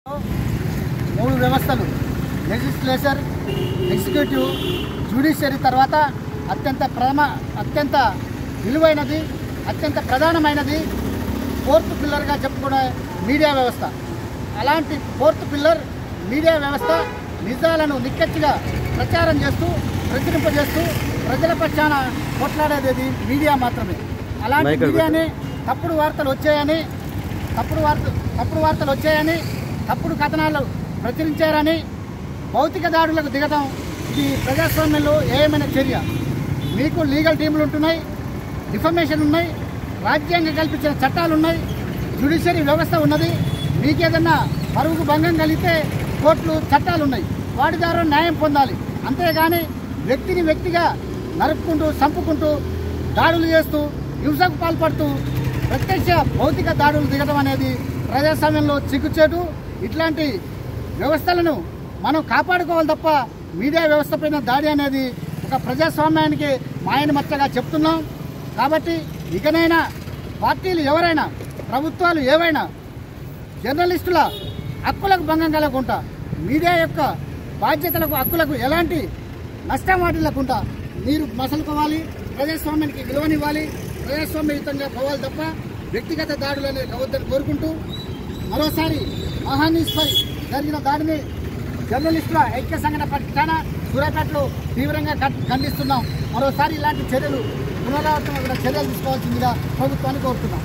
మూడు వ్యవస్థలు legislature, executive, judiciary తర్వాత అత్యంత విలువైనది, అత్యంత ప్రధానమైనది ఫోర్త్ పిల్లర్గా చెప్పుకునే మీడియా వ్యవస్థ. అలాంటి ఫోర్త్ పిల్లర్ మీడియా వ్యవస్థ నిజాలను నిక్కచ్చిగా ప్రచారం చేస్తూ ప్రచురింపజేస్తూ ప్రజల పక్షాన కొట్లాడేది మీడియా మాత్రమే. అలాంటి మీడియాని తప్పుడు వార్తలు వచ్చాయని తప్పుడు కథనాలు ప్రచురించారని భౌతిక దాడులకు దిగడం ఇది ప్రజాస్వామ్యంలో ఏమైనా చర్య? మీకు లీగల్ టీములు ఉంటున్నాయి, డిఫమేషన్ ఉన్నాయి, రాజ్యాంగం కల్పించిన చట్టాలు ఉన్నాయి, జ్యుడిషియరీ వ్యవస్థ ఉన్నది. మీకేదన్నా పరువుకు భంగం కలిగితే కోర్టులు, చట్టాలు ఉన్నాయి, వాటి ద్వారా న్యాయం పొందాలి. అంతేగాని వ్యక్తిగా నరుక్కుంటూ చంపుకుంటూ దాడులు చేస్తూ హింసకు పాల్పడుతూ ప్రత్యక్ష భౌతిక దాడులు దిగడం అనేది ప్రజాస్వామ్యంలో చిక్కుచేటు. ఇట్లాంటి వ్యవస్థలను మనం కాపాడుకోవాలి తప్ప మీడియా వ్యవస్థ పైన దాడి అనేది ఒక ప్రజాస్వామ్యానికి మాయని మచ్చగా చెప్తున్నాం. కాబట్టి ఇకనైనా పార్టీలు ఎవరైనా, ప్రభుత్వాలు ఏవైనా జర్నలిస్టుల హక్కులకు భంగం కలగకుండా, మీడియా యొక్క బాధ్యతలకు, హక్కులకు ఎలాంటి నష్టం వాటిల్లకుండా మీరు మసలుకోవాలి, ప్రజాస్వామ్యానికి విలువనివ్వాలి, ప్రజాస్వామ్యయుతంగా పోవాలి తప్ప వ్యక్తిగత దాడులను కావద్దని కోరుకుంటూ మరోసారి మహానీస్పై జరిగిన దాడిని జర్నలిస్టుల ఐక్య సంఘటన పక్షాన సూర్యాపేటలో తీవ్రంగా ఖండిస్తున్నాం. మరోసారి ఇలాంటి చర్యలు పునరావృతమైన చర్యలు తీసుకోవాల్సిందిగా ప్రభుత్వాన్ని కోరుతున్నాం.